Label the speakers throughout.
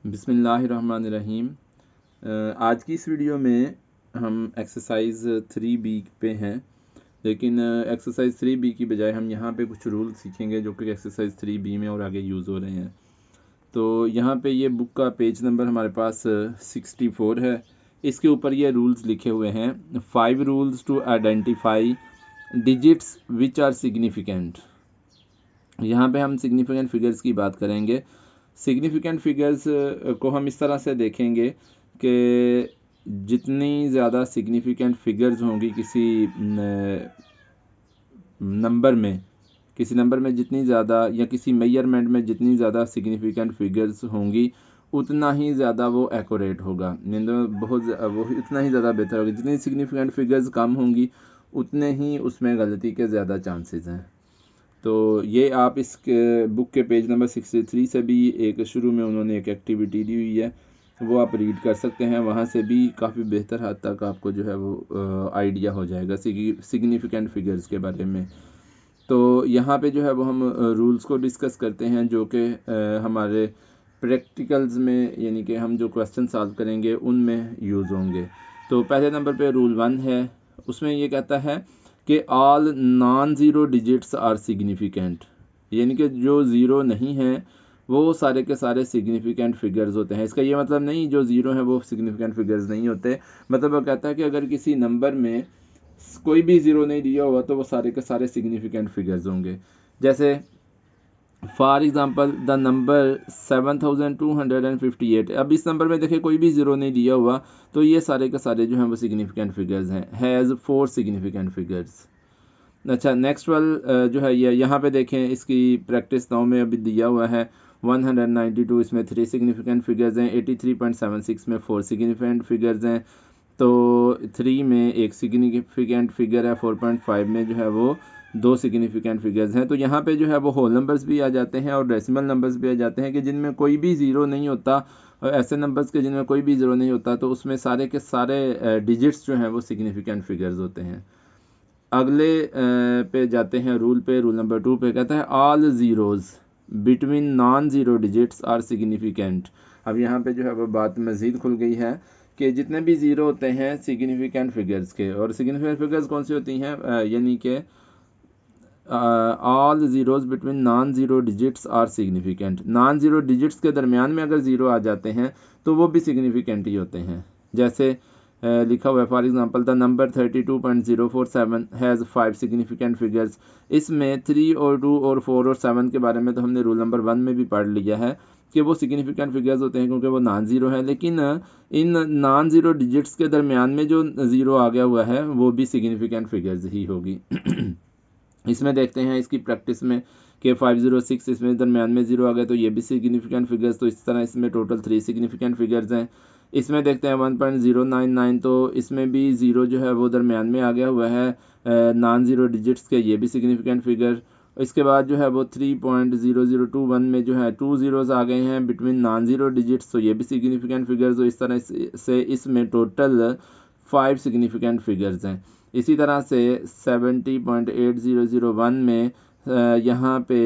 Speaker 1: बिस्मिल्लाहिर्रहमानिर्रहीम। आज की इस वीडियो में हम एक्सरसाइज 3B पे हैं, लेकिन एक्सरसाइज 3B की बजाय हम यहाँ पे कुछ रूल सीखेंगे जो कि एक्सरसाइज 3B में और आगे यूज़ हो रहे हैं। तो यहाँ पे ये बुक का पेज नंबर हमारे पास 64 है। इसके ऊपर ये रूल्स लिखे हुए हैं, 5 rules to identify digits which are significant. यहाँ पे हम सिग्निफिकेंट फिगर्स की बात करेंगे। सिग्निफिकेंट फिगर्स को हम इस तरह से देखेंगे कि जितनी ज़्यादा सिग्निफिकेंट फिगर्स होंगी किसी नंबर में जितनी ज़्यादा या किसी मेजरमेंट में जितनी ज़्यादा सिग्निफिकेंट फिगर्स होंगी उतना ही ज़्यादा वो एक्यूरेट होगा, वो उतना ही ज़्यादा बेहतर होगा। जितनी सिग्निफिकेंट फिगर्स कम होंगी उतने ही उसमें गलती के ज़्यादा चांसेस हैं। तो ये आप इस बुक के पेज नंबर 63 से भी एक शुरू में उन्होंने एक एक्टिविटी दी हुई है, वो आप रीड कर सकते हैं। वहाँ से भी काफ़ी बेहतर हद तक आपको जो है वो आइडिया हो जाएगा सिग्निफिकेंट फिगर्स के बारे में। तो यहाँ पे जो है वो हम रूल्स को डिस्कस करते हैं जो कि हमारे प्रैक्टिकल्स में, यानी कि हम जो क्वेश्चन सॉल्व करेंगे उनमें यूज़ होंगे। तो पहले नंबर पे रूल 1 है, उसमें ये कहता है कि all non zero digits are significant, यानी कि जो ज़ीरो नहीं है वो सारे के सारे सिग्निफिकेंट फिगर्स होते हैं। इसका ये मतलब नहीं जो ज़ीरो है वो सिग्निफिकेंट फिगर्स नहीं होते, मतलब वो कहता है कि अगर किसी नंबर में कोई भी ज़ीरो नहीं दिया हुआ तो वो सारे के सारे सिग्निफिकेंट फिगर्स होंगे। जैसे फॉर एग्ज़ाम्पल द नंबर 7258। अब इस नंबर में देखिए कोई भी ज़ीरो नहीं दिया हुआ तो ये सारे के सारे जो हैं वो सिग्निफिकेंट फिगर्स हैं, हैज़ 4 सिग्निफिकेंट फिगर्स। अच्छा, नेक्स्ट वाल जो है ये यहाँ पे देखें, इसकी प्रैक्टिस 9 में अभी दिया हुआ है 192, इसमें 3 सिग्निफिकेंट फिगर्स हैं। 83.76 में 4 सिग्निफिकेंट फिगर्स हैं। तो 3 में एक सिग्निफिकेंट फिगर है, 4.5 में जो है वो 2 सिग्निफिकेंट फिगर्स हैं। तो यहाँ पे जो है वो होल नंबर्स भी आ जाते हैं और डेसिमल नंबर्स भी आ जाते हैं कि जिनमें कोई भी ज़ीरो नहीं होता, और ऐसे नंबर्स के जिनमें कोई भी ज़ीरो नहीं होता तो उसमें सारे के सारे डिजिट्स जो हैं वो सिग्निफिकेंट फिगर्स होते हैं। अगले पे जाते हैं रूल पे। रूल नंबर 2 पे कहता है all zeros between non zero digits are significant. अब यहाँ पे जो है वो बात मज़ीद खुल गई है कि जितने भी ज़ीरो होते हैं सिग्निफिकेंट फिगर्स के, और सिग्निफिकेंट फिगर्स कौन सी होती हैं, यानी कि all zeros between non zero digits are significant. Non zero digits के दरमियान में अगर ज़ीरो आ जाते हैं तो वो भी सिग्निफिकेंट ही होते हैं। जैसे लिखा हुआ है for example the number 32.047 has 5 significant figures. इसमें 3 और 2 और 4 और 7 के बारे में तो हमने रूल नंबर 1 में भी पढ़ लिया है कि वो सिग्निफिकेंट फिगर्स होते हैं क्योंकि वो नॉन ज़ीरो है, लेकिन इन नॉन ज़ीरो डिजिट्स के दरमियान में जो ज़ीरो आ गया हुआ है वो भी सिग्निफिकेंट फिगर्स ही होगी। इसमें देखते हैं इसकी प्रैक्टिस में कि 506, इसमें दरमियान में ज़ीरो आ गया तो ये भी सिग्निफिकेंट फिगर्स, तो इस तरह इसमें टोटल 3 सिग्निफिकेंट फिगर्स हैं। इसमें देखते हैं 1.099, तो इसमें भी ज़ीरो जो है वो दरमियान में आ गया हुआ है नॉन ज़ीरो डिजिट्स के, ये भी सिग्निफिकेंट फिगर। इसके बाद जो है वो 3.0021 में जो है 2 ज़ीरोज़ आ गए हैं बिटवीन नॉन ज़ीरो डिजिट्स, तो ये भी सिग्निफिकेंट फिगर्स। तो इस तरह से इसमें टोटल 5 सिग्निफिकेंट फिगर्स हैं। इसी तरह से 70.8001 में यहाँ पे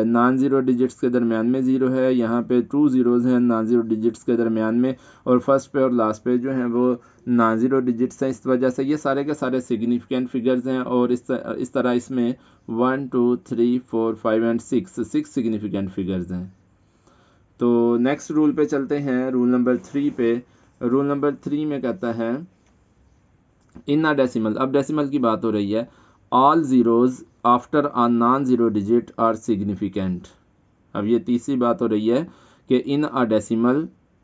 Speaker 1: नॉन ज़ीरो डिजिट्स के दरमियान में ज़ीरो है, यहाँ पे 2 ज़ीरोज़ हैं नॉन ज़ीरो डिजिट्स के दरमियान में, और फर्स्ट पे और लास्ट पे जो हैं वो नॉन ज़ीरो डिजिट्स हैं। इस वजह से ये सारे के सारे सिग्निफिकेंट फिगर्स हैं, और इस तरह इसमें 1 2 3 4 5 एंड 6 सिग्निफिकेंट फिगर्स हैं। तो नेक्स्ट रूल पे चलते हैं, रूल नंबर 3 पे। रूल नंबर 3 में कहता है इन अ डेसिमल। अब डेसिमल की बात हो रही है, all zeros after a non zero digit are significant. अब ये तीसरी बात हो रही है कि इन अ डेसिमल,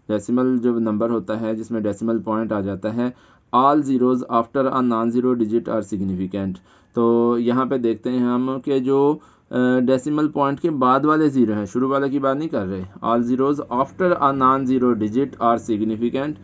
Speaker 1: डेसिमल जो नंबर होता है जिसमें डेसिमल पॉइंट आ जाता है, all zeros after a non zero digit are significant. तो यहाँ पे देखते हैं हम कि जो डेसिमल पॉइंट के बाद वाले ज़ीरो हैं, शुरू वाले की बात नहीं कर रहे, all zeros after a non zero digit are significant.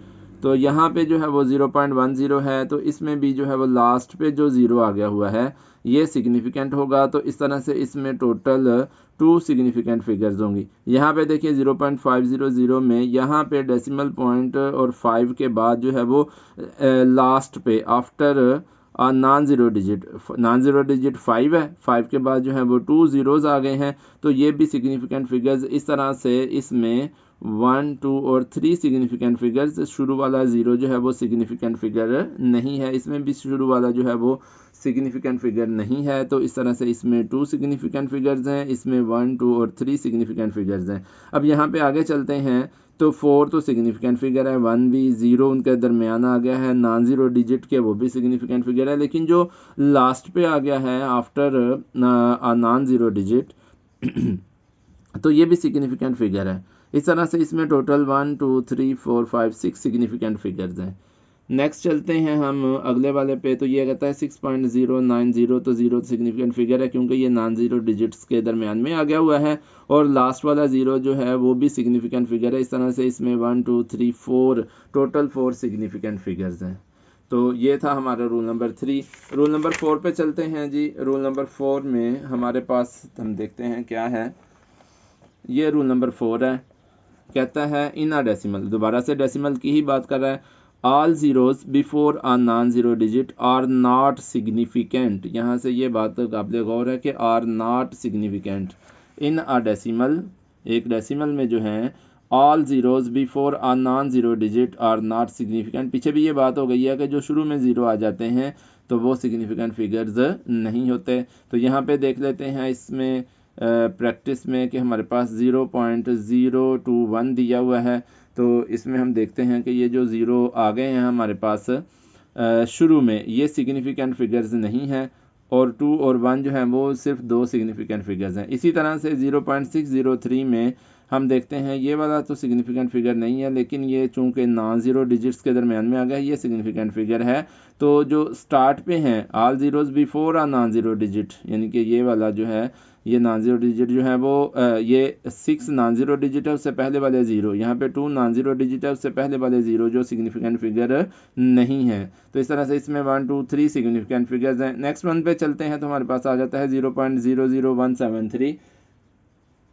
Speaker 1: तो यहाँ पे जो है वो 0.10 है, तो इसमें भी जो है वो लास्ट पे जो ज़ीरो आ गया हुआ है ये सिग्निफिकेंट होगा। तो इस तरह से इसमें टोटल 2 सिग्निफिकेंट फिगर्स होंगी। यहाँ पे देखिए 0.500 में यहाँ पे डेसिमल पॉइंट और 5 के बाद जो है वो लास्ट पे आफ्टर और नॉन ज़ीरो डिजिट 5 है, 5 के बाद जो है वो 2 ज़ीरोज़ आ गए हैं, तो ये भी सिग्निफिकेंट फिगर्स। इस तरह से इसमें 1, 2 और 3 सिग्निफिकेंट फिगर्स, शुरू वाला 0 जो है वो सिग्निफिकेंट फिगर नहीं है, इसमें भी शुरू वाला जो है वो सिग्निफिकेंट फिगर नहीं है। तो इस तरह से इसमें 2 सिग्निफिकेंट फिगर्स हैं, इसमें 1, 2 और 3 सिग्निफिकेंट फिगर्स हैं। अब यहाँ पे आगे चलते हैं तो 4 तो सिग्निफिकेंट फिगर है, 1 भी, 0 उनके दरमियान आ गया है, नॉन ज़ीरो डिजिट के वो भी सिग्निफिकेंट फिगर है, लेकिन जो लास्ट पे आ गया है आफ्टर नॉन ज़ीरो डिजिट तो ये भी सिग्निफिकेंट फिगर है। इस तरह से इसमें टोटल 1, 2, 3, 4, 5, 6 सिग्निफिकेंट फिगर्स हैं। नेक्स्ट चलते हैं हम अगले वाले पे, तो ये कहता है 6.090, तो 0 सिग्निफिकेंट फिगर है क्योंकि ये नॉन ज़ीरो डिजिट्स के दरमियान में आ गया हुआ है, और लास्ट वाला 0 जो है वो भी सिग्निफिकेंट फिगर है। इस तरह से इसमें 1, 2, 3, 4 टोटल 4 सिग्निफिकेंट फिगर्स हैं। तो ये था हमारा रूल नंबर 3। रूल नंबर 4 पे चलते हैं जी। रूल नंबर 4 में हमारे पास हम देखते हैं क्या है। ये रूल नंबर 4 है, कहता है इन अ डेसिमल, दोबारा से डेसिमल की ही बात कर रहा है। All zeros before a non zero digit are not significant. यहाँ से ये बात काबिल गौर है कि are not significant in a decimal, एक डेसिमल में जो है all zeros before a non zero digit are not significant. पीछे भी ये बात हो गई है कि जो शुरू में ज़ीरो आ जाते हैं तो वो सिग्निफिकेंट फिगर्स नहीं होते। तो यहाँ पे देख लेते हैं इसमें प्रैक्टिस में कि हमारे पास 0.021 दिया हुआ है। तो इसमें हम देखते हैं कि ये जो ज़ीरो आ गए हैं हमारे पास शुरू में, ये सिग्निफिकेंट फिगर्स नहीं है, और 2 और 1 जो है वो सिर्फ 2 सिग्निफिकेंट फिगर्स हैं। इसी तरह से 0.603 में हम देखते हैं ये वाला तो सिग्निफिकेंट फिगर नहीं है, लेकिन ये चूंकि नॉन ज़ीरो डिजिट्स के दरमियान में आ गया, ये सिग्निफिकेंट फिगर है। तो जो स्टार्ट पे हैं ऑल ज़ीरोज़ बिफोर आ नॉन ज़ीरो डिजिट, यानी कि ये वाला जो है, ये नॉन ज़ीरो डिजिट जो है वो ये 6 नॉन ज़ीरो डिजिट है, उससे पहले वाले 0, यहाँ पे 2 नॉन ज़ीरो डिजिट है, उससे पहले वाले 0 जो सिग्निफिकेंट फिगर नहीं है। तो इस तरह से इसमें 1, 2, 3 सिग्निफिकेंट फिगर्स हैं। नेक्स्ट वन पे चलते हैं तो हमारे पास आ जाता है 0.00173।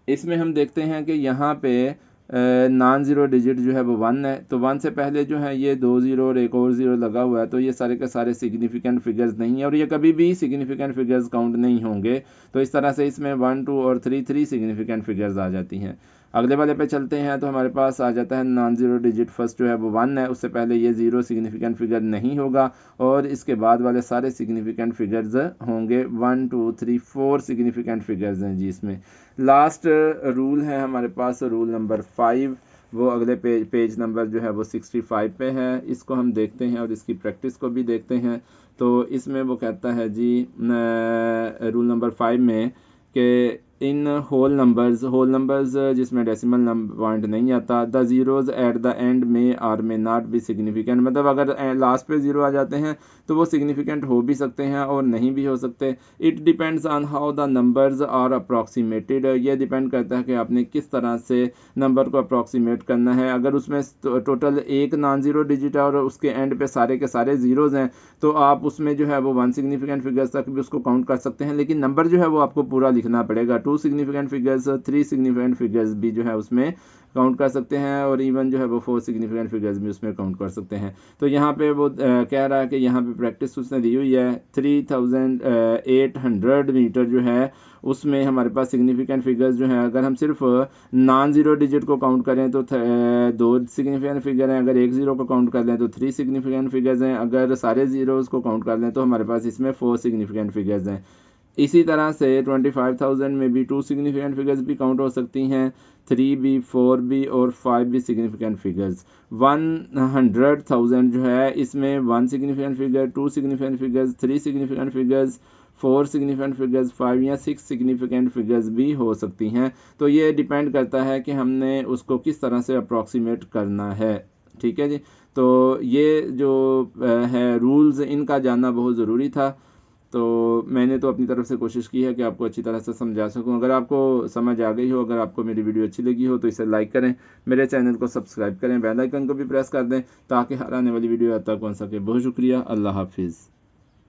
Speaker 1: इसमें हम देखते हैं कि यहाँ पे नॉन ज़ीरो डिजिट जो है वो 1 है, तो 1 से पहले जो है ये 2 ज़ीरो और एक और ज़ीरो लगा हुआ है, तो ये सारे के सारे सिग्निफिकेंट फिगर्स नहीं है, और ये कभी भी सिग्निफिकेंट फिगर्स काउंट नहीं होंगे। तो इस तरह से इसमें 1, 2 और 3 सिग्निफिकेंट फिगर्स आ जाती हैं। अगले वाले पे चलते हैं तो हमारे पास आ जाता है नॉन ज़ीरो डिजिट फर्स्ट जो है वो 1 है, उससे पहले ये 0 सिग्निफिकेंट फिगर नहीं होगा, और इसके बाद वाले सारे सिग्निफिकेंट फिगर्स होंगे। 1, 2, 3, 4 सिग्निफिकेंट फिगर्स हैं जी। इसमें लास्ट रूल है हमारे पास, रूल नंबर 5, वो अगले पेज नंबर जो है वो 65 पे है। इसको हम देखते हैं और इसकी प्रैक्टिस को भी देखते हैं। तो इसमें वो कहता है जी रूल नंबर 5 में कि इन होल नंबर्स जिसमें डेसिमल पॉइंट नहीं आता, the zeros at the end में आर में नॉट बी सिग्निफिकेंट, मतलब अगर लास्ट पे 0 आ जाते हैं तो वो सिग्निफिकेंट हो भी सकते हैं और नहीं भी हो सकते। It depends on how the numbers are approximated, ये डिपेंड करता है कि आपने किस तरह से नंबर को अप्रॉक्सीमेट करना है। अगर उसमें टोटल एक नॉन ज़ीरो डिजिट है और उसके एंड पे सारे के सारे ज़ीरोज़ हैं, तो आप उसमें जो है वो 1 सिग्निफिकेंट फिगर्स तक भी उसको काउंट कर सकते हैं, लेकिन नंबर जो है वो आपको पूरा लिखना पड़ेगा। 2 सिग्निफिकेंट फिगर्स, 3 सिग्निफिकेंट फिगर्स भी जो है उसमें काउंट कर सकते हैं, और इवन जो है वो 4 सिग्निफिकेंट फिगर्स भी उसमें काउंट कर सकते हैं। तो यहाँ पे वो कह रहा है कि यहाँ पे प्रैक्टिस उसने दी हुई है 3800 मीटर जो है उसमें हमारे पास सिग्निफिकेंट फिगर्स जो हैं, अगर हम सिर्फ नॉन ज़ीरो डिजिट को काउंट करें तो 2 सिग्निफिकेंट फिगर हैं, अगर एक ज़ीरो को काउंट कर लें तो 3 सिग्निफिकेंट फिगर्स हैं, अगर सारे ज़ीरोज़ को काउंट कर लें तो हमारे पास इसमें 4 सिग्निफिकेंट फिगर्स हैं। इसी तरह से 25,000 में भी 2 सिग्निफिकेंट फिगर्स भी काउंट हो सकती हैं, 3 भी, 4 भी और 5 भी सिग्निफिकेंट फिगर्स। 100,000 जो है इसमें 1 significant figure, 2 significant figures, 3 significant figures, 4 significant figures, 5 या 6 सिग्निफिकेंट फिगर्स भी हो सकती हैं। तो ये डिपेंड करता है कि हमने उसको किस तरह से अप्रॉक्सीमेट करना है। ठीक है जी। तो ये जो है रूल्स, इनका जानना बहुत ज़रूरी था। तो मैंने तो अपनी तरफ से कोशिश की है कि आपको अच्छी तरह से समझा सकूं। अगर आपको समझ आ गई हो, अगर आपको मेरी वीडियो अच्छी लगी हो तो इसे लाइक करें, मेरे चैनल को सब्सक्राइब करें, बेल आइकन को भी प्रेस कर दें ताकि हर आने वाली वीडियो आप तक पहुंच सके। बहुत शुक्रिया। अल्लाह हाफिज़।